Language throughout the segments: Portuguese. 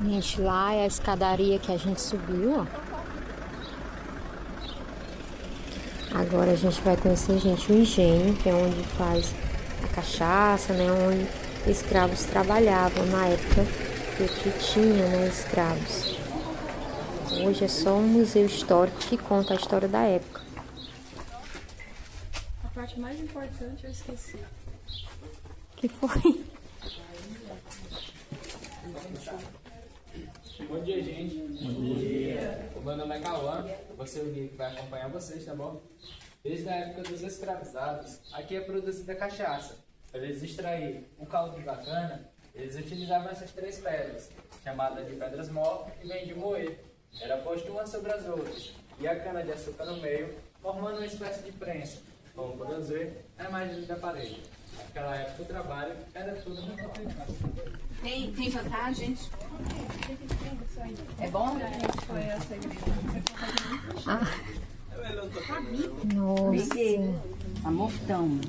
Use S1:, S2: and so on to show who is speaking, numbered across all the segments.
S1: Gente, lá é a escadaria que a gente subiu, ó. Agora a gente vai conhecer, gente, o engenho, que é onde faz a cachaça, né? Onde escravos trabalhavam na época que tinha, né, escravos. Hoje é só um museu histórico que conta a história da época.
S2: A parte mais importante eu esqueci.
S1: Que foi?
S3: Bom dia, gente. Bom dia. O meu nome é Cauã, vou ser o guia que vai acompanhar vocês, tá bom? Desde a época dos escravizados, aqui é produzida cachaça. Para eles extrair um caldo bacana, eles utilizavam essas três pedras, chamadas de pedras mó e vem de moer. Era posto uma sobre as outras, e a cana de açúcar no meio, formando uma espécie de prensa. Como podemos ver, é a imagem da parede. Naquela época o trabalho era tudo muito complicado.
S2: Tem vantagens? É bom? Foi a segredo.
S1: Nossa.
S4: Amortão.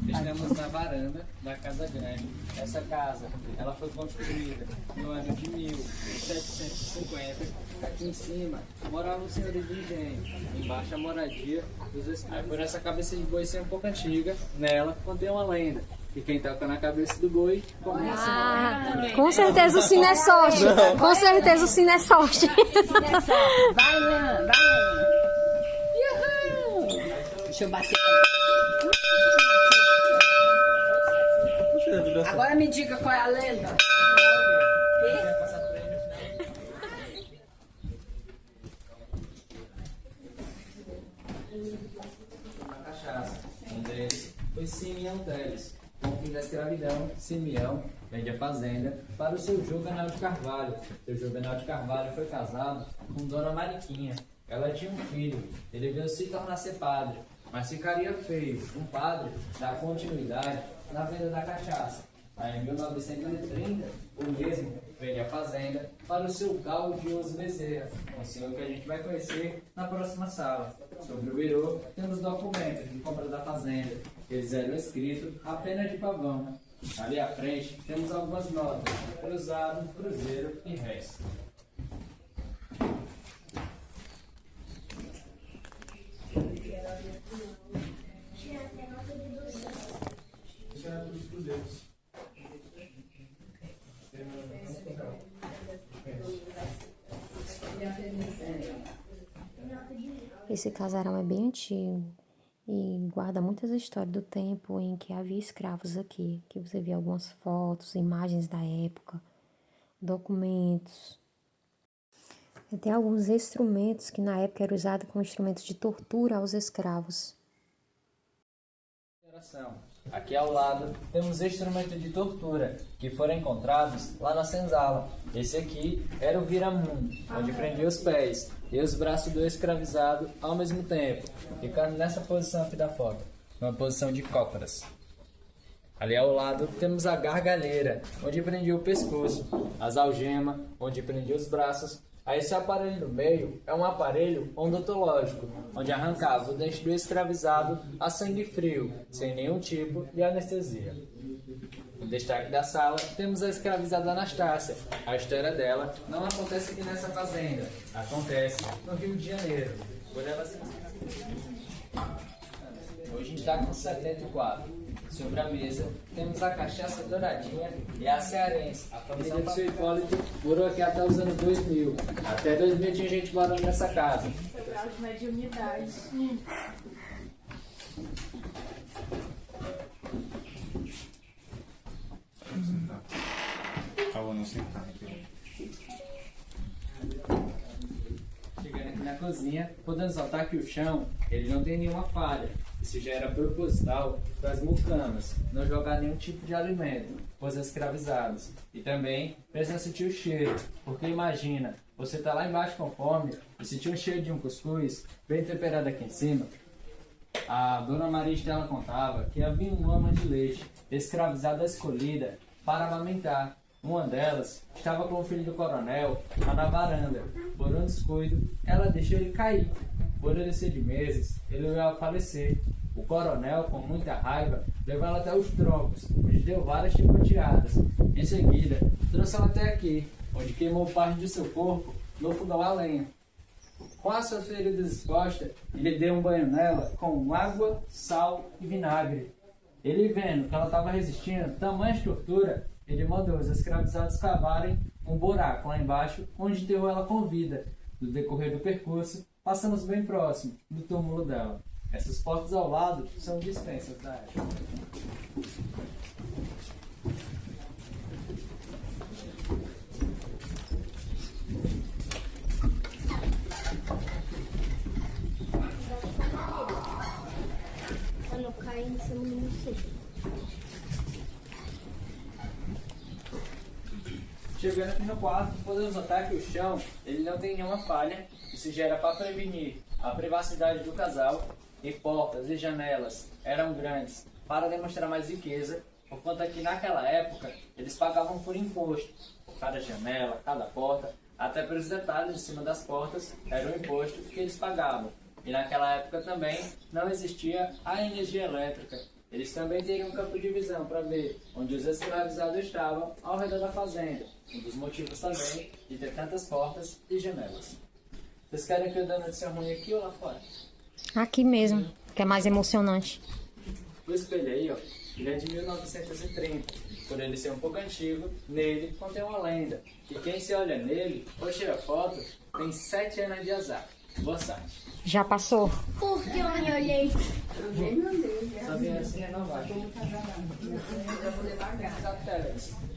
S3: Estamos na varanda da Casa Grande. Essa casa, ela foi construída no ano de 1750. Aqui em cima moravam os senhores de engenho. Embaixo a moradia dos escravos. Por essa cabeça de boi ser um pouco antiga, nela contém uma lenda. E quem toca na cabeça do boi, começa
S1: Com certeza o sino é sorte. Com certeza o sino é sorte.
S4: Vai, Leandro, vai. Deixa eu bater. Agora me diga qual é a lenda.
S3: uma cachaça. Um deles foi Simeão Teles. Com o fim da escravidão, Simeão vende a fazenda para o seu Juvenal de Carvalho. Seu Juvenal de Carvalho foi casado com Dona Mariquinha. Ela tinha um filho. Ele veio se tornar ser padre, mas ficaria feio um padre dar continuidade na venda da cachaça. Aí, em 1930, o mesmo vende a fazenda para o seu Gaudioso Bezerra, um senhor que a gente vai conhecer na próxima sala. Sobre o Irô, temos documentos de compra da fazenda. Eles eram escritos apenas de pavão. Ali à frente, temos algumas notas: cruzado, cruzeiro e réis.
S1: Esse casarão é bem antigo e guarda muitas histórias do tempo em que havia escravos aqui, que você vê algumas fotos, imagens da época, documentos. E tem alguns instrumentos que na época eram usados como instrumentos de tortura aos escravos.
S3: Aqui ao lado temos instrumentos de tortura que foram encontrados lá na senzala. Esse aqui era o viramundo, onde prendia os pés e os braços do escravizado ao mesmo tempo, ficando nessa posição aqui da foto, uma posição de cócoras. Ali ao lado temos a gargalheira, onde prendia o pescoço, as algemas, onde prendia os braços. Aí esse aparelho no meio é um aparelho odontológico, onde arrancava o dente do escravizado a sangue frio, sem nenhum tipo de anestesia. No destaque da sala, temos a escravizada Anastácia. A história dela não acontece aqui nessa fazenda, acontece no Rio de Janeiro. Por ela ser... Hoje está com 74. Sobre a mesa, temos a cachaça douradinha e a cearense. A família do seu Hipólito morou aqui até os anos 2000. Até 2000 tinha gente morando nessa casa.
S2: Foi grau de mediunidade.
S3: Chegando aqui na cozinha, podemos notar que o chão ele não tem nenhuma falha. Isso já era proposital para as mucamas, não jogar nenhum tipo de alimento para os escravizados. E também precisa sentir o cheiro, porque imagina, você tá lá embaixo com fome e sentir o cheiro de um cuscuz bem temperado aqui em cima. A dona Maria Estela contava que havia uma ama de leite, escravizada escolhida para amamentar. Uma delas estava com o filho do coronel lá na varanda. Por um descuido, ela deixou ele cair. Por ele ser de meses, ele veio a falecer. O coronel, com muita raiva, levou ela até os troncos, onde deu várias chicoteadas. Em seguida, trouxe ela até aqui, onde queimou parte de seu corpo no fogão a lenha. Com as suas feridas expostas, ele deu um banho nela com água, sal e vinagre. Ele, vendo que ela estava resistindo tamanha tortura, ele mandou os escravizados cavarem um buraco lá embaixo, onde enterrou ela com vida. No decorrer do percurso, passamos bem próximo do túmulo dela. Essas portas ao lado são dispensas da época.
S5: Pra não cair em cima do morcego.
S3: Chegando aqui no quarto, podemos notar que o chão ele não tem nenhuma falha. Isso já era para prevenir a privacidade do casal. E portas e janelas eram grandes para demonstrar mais riqueza, enquanto que naquela época eles pagavam por imposto. Por cada janela, cada porta, até pelos detalhes de cima das portas, era o imposto que eles pagavam. E naquela época também não existia a energia elétrica. Eles também teriam um campo de visão para ver onde os escravizados estavam ao redor da fazenda. Um dos motivos também de ter tantas portas e janelas. Vocês querem que eu dê uma notícia ruim aqui ou lá fora?
S1: Aqui mesmo, que é mais emocionante.
S3: O espelho aí, ó, ele é de 1930. Por ele ser um pouco antigo, nele contém uma lenda. Que quem se olha nele ou tira foto tem 7 anos de azar. Boa sorte.
S1: Já passou?
S5: Por que eu me olhei?
S3: Sabia assim é não vai.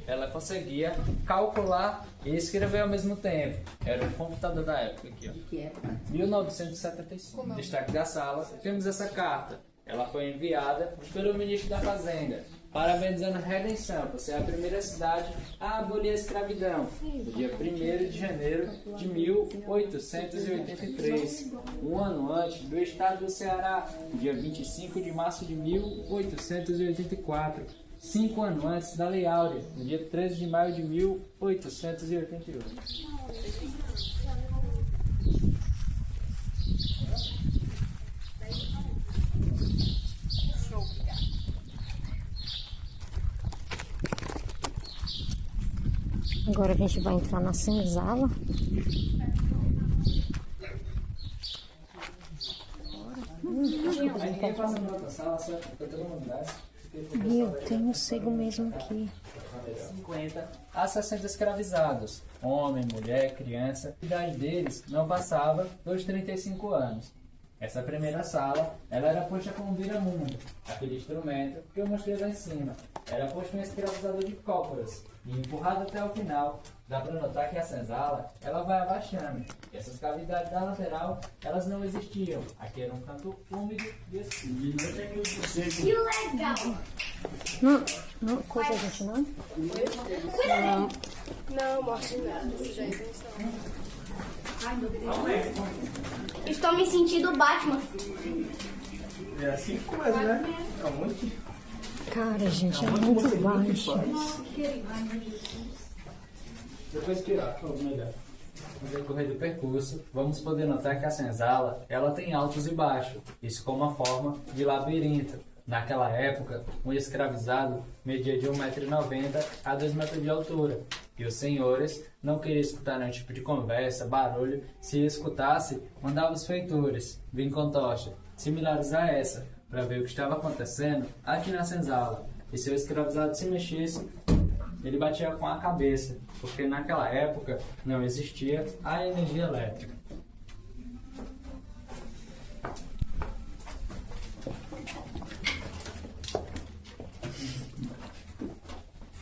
S3: Ela conseguia calcular e escrever ao mesmo tempo. Era um computador da época aqui, ó.
S4: Que época?
S3: 1975. Destaque da sala, temos essa carta. Ela foi enviada pelo ministro da Fazenda, parabenizando a Redenção por ser a primeira cidade a abolir a escravidão, no dia 1º de janeiro de 1883, um ano antes do estado do Ceará, no dia 25 de março de 1884, 5 anos antes da Lei Áurea, no dia 13 de maio de 1888.
S1: Agora a gente vai entrar na senzala.
S3: Aí ninguém passa na outra sala, só pra todo mundo desce.
S1: Eu tenho um cego mesmo aqui.
S3: 50 a 60 escravizados, homem, mulher, criança. A idade deles não passava dos 35 anos. Essa primeira sala, ela era posta com um vira-mundo, aquele instrumento que eu mostrei lá em cima. Era posto um escravizador de cócoras e empurrado até o final. Dá para notar que a senzala, ela vai abaixando. E essas cavidades da lateral, elas não existiam. Aqui era um canto úmido e escuro.
S5: Que legal!
S1: Não coisa a gente não?
S2: Não, mostre nada desse jeito, não.
S5: Estou me sentindo Batman.
S6: É assim que começa, né? É um monte.
S1: Cara, gente, é muito baixo.
S3: Depois tirar, melhor. No decorrer do percurso, vamos poder notar que a senzala, ela tem altos e baixos. Isso como uma forma de labirinto. Naquela época, um escravizado media de 1,90 m a 2 metros de altura. E os senhores não queriam escutar nenhum tipo de conversa, barulho. Se escutasse, mandavam os feitores, vir com tocha, similares a essa, para ver o que estava acontecendo aqui na senzala. E se o escravizado se mexesse, ele batia com a cabeça, porque naquela época não existia a energia elétrica.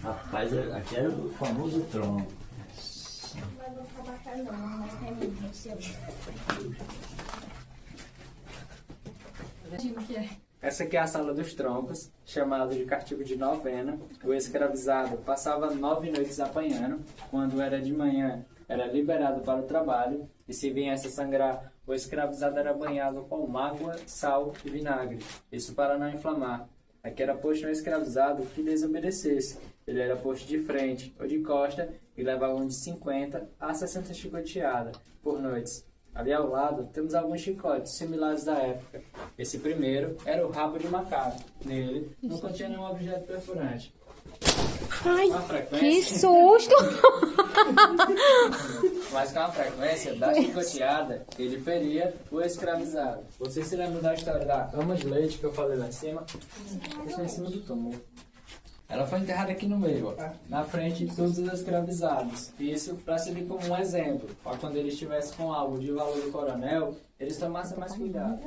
S6: Rapaz, aqui era o famoso tronco.
S5: Mas vou ficar bacana não, mas é mesmo, seu.
S3: Essa aqui é a sala dos troncos, chamada de castigo de novena. O escravizado passava 9 noites apanhando. Quando era de manhã, era liberado para o trabalho. E se viesse a sangrar, o escravizado era banhado com água, sal e vinagre. Isso para não inflamar. Aqui era posto um escravizado que desobedecesse. Ele era posto de frente ou de costa e levavam de 50 a 60 chicoteadas por noites. Ali ao lado temos alguns chicotes similares da época. Esse primeiro era o rabo de macaco. Nele não continha nenhum objeto perfurante.
S1: Ai,
S3: A
S1: que
S3: frequência,
S1: susto!
S3: mas com a frequência da chicoteada, ele feria o escravizado. Vocês se lembram da história da ama de leite que eu falei lá em cima? Isso é em cima do túmulo. Ela foi enterrada aqui no meio, ó, na frente de todos os escravizados. Isso para servir como um exemplo, para quando eles estivessem com algo de valor do coronel, eles tomassem mais cuidado.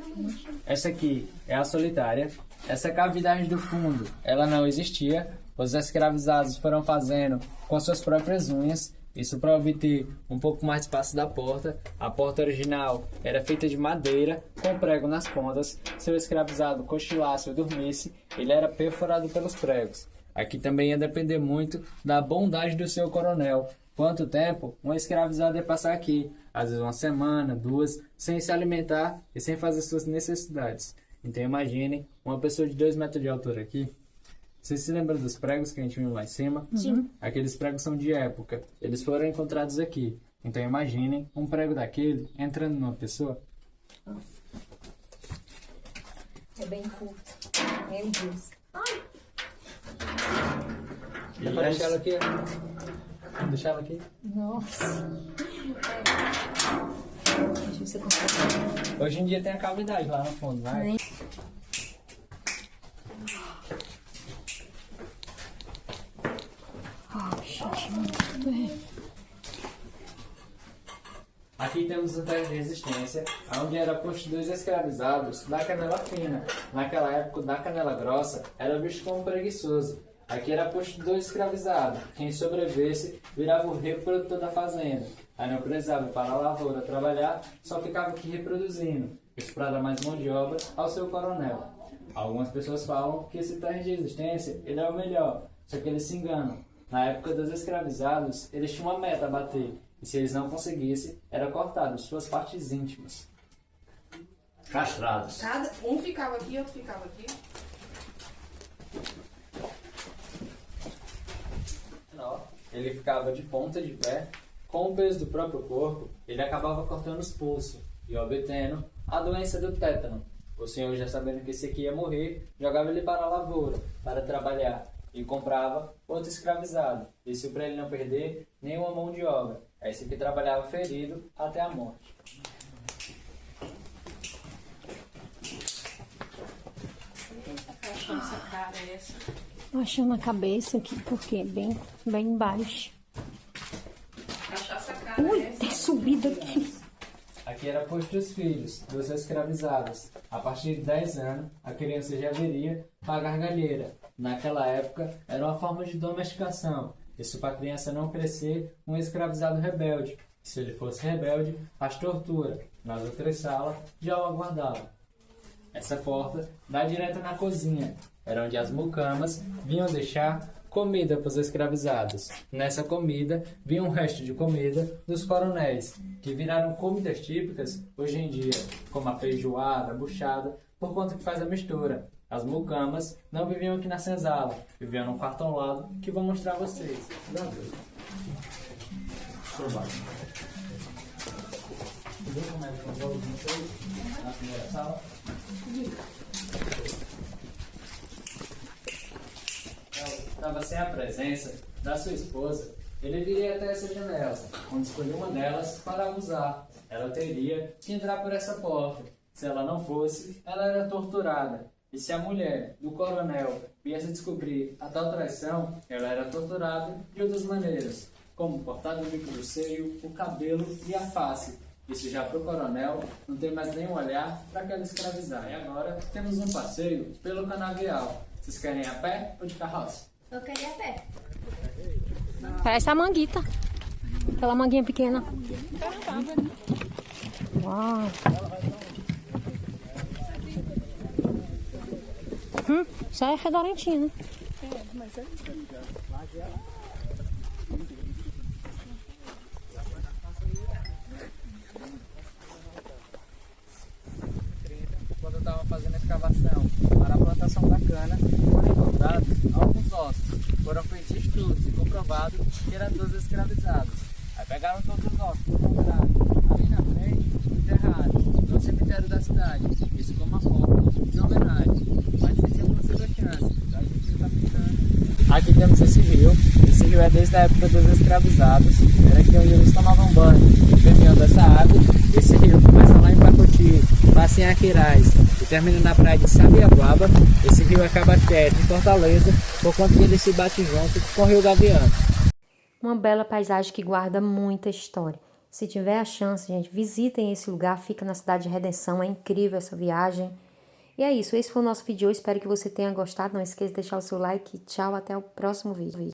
S3: Essa aqui é a solitária. Essa cavidade do fundo, ela não existia. Os escravizados foram fazendo com suas próprias unhas. Isso para obter um pouco mais de espaço da porta. A porta original era feita de madeira, com prego nas pontas. Se o escravizado cochilasse ou dormisse, ele era perfurado pelos pregos. Aqui também ia depender muito da bondade do seu coronel. Quanto tempo um escravizado ia passar aqui? Às vezes 1 semana, 2, sem se alimentar e sem fazer suas necessidades. Então imaginem uma pessoa de 2 metros de altura aqui. Vocês se lembram dos pregos que a gente viu lá em cima?
S1: Sim.
S3: Aqueles pregos são de época. Eles foram encontrados aqui. Então imaginem um prego daquele entrando numa pessoa.
S1: É bem curto. Meu Deus.
S3: Dá pra deixar ela aqui? Vamos deixar ela aqui?
S1: Nossa. Deixa eu ver se eu consigo.
S3: Hoje em dia tem a cavidade lá no fundo, vai?
S1: Nem-
S3: Aqui temos o teste de resistência, onde era posto 2 escravizados da canela fina. Naquela época, o da canela grossa era visto como preguiçoso. Aqui era posto 2 escravizados. Quem sobrevivesse virava o reprodutor da fazenda. Aí não precisava ir para a lavoura trabalhar, só ficava aqui reproduzindo. Isso para dar mais mão de obra ao seu coronel. Algumas pessoas falam que esse teste de resistência ele é o melhor, só que eles se enganam. Na época dos escravizados, eles tinham uma meta a bater. E se eles não conseguissem, era cortado suas partes íntimas.
S6: Castrados.
S2: Um ficava aqui, outro ficava aqui.
S3: Ele ficava de ponta de pé, com o peso do próprio corpo, ele acabava cortando os pulsos e obtendo a doença do tétano. O senhor, já sabendo que esse aqui ia morrer, jogava ele para a lavoura, para trabalhar, e comprava outro escravizado. Isso para ele não perder nenhuma mão de obra. É esse que trabalhava ferido até a morte.
S4: Essa cara é essa.
S1: Achando a cabeça aqui, porque é bem baixo.
S4: Cachaça cara
S1: Ui,
S4: é essa.
S1: tem subido aqui.
S3: Aqui era posto os filhos dos escravizados. A partir de 10 anos, a criança já deveria pagar galheira. Naquela época, era uma forma de domesticação. Isso para a criança não crescer um escravizado rebelde. Se ele fosse rebelde, as torturas nas outras salas já o aguardavam. Essa porta dá direto na cozinha. Era onde as mucamas vinham deixar comida para os escravizados. Nessa comida vinha um resto de comida dos coronéis, que viraram comidas típicas hoje em dia, como a feijoada, a buchada, por conta que faz a mistura. As mucamas não viviam aqui na senzala, viviam no quarto ao lado, que vou mostrar a vocês. Vê como é que eu vou vocês na primeira sala. Estava sem a presença da sua esposa, ele viria até essa janela, onde escolheu uma delas para usar. Ela teria que entrar por essa porta. Se ela não fosse, ela era torturada. E se a mulher do coronel viesse descobrir a tal traição, ela era torturada de outras maneiras, como cortar o bico do seio, o cabelo e a face. Isso já para o coronel não tem mais nenhum olhar para aquela escravizar. E agora temos um passeio pelo canavial. Vocês querem ir a pé ou de carroça?
S5: Eu queria a pé.
S1: Parece a manguita. Aquela manguinha pequena. Uau. Isso aí é fedorentinho, né?
S3: Quando eu estava fazendo a escavação para a plantação da cana, foram encontrados alguns ossos. Foram feitos estudos e comprovado que eram dos escravizados. Aí pegaram todos os ossos, encontraram ali na frente enterrados no cemitério da cidade. Isso como uma forma de homenagem. Mas se tinha uma segunda chance, a gente não tá brincando. Aqui temos esse rio. Esse rio é desde a época dos escravizados. Era aqui onde eles tomavam banho, bebiam dessa água. Esse rio começa lá em Pacoti, passa em Aquiraz e termina na praia de Sabiaguaba. Esse rio acaba quieto em Fortaleza, por conta que ele se bate junto com o Rio Gavião.
S1: Uma bela paisagem que guarda muita história. Se tiver a chance, gente, visitem esse lugar, fica na cidade de Redenção, é incrível essa viagem. E é isso, esse foi o nosso vídeo de hoje, espero que você tenha gostado, não esqueça de deixar o seu like, tchau, até o próximo vídeo.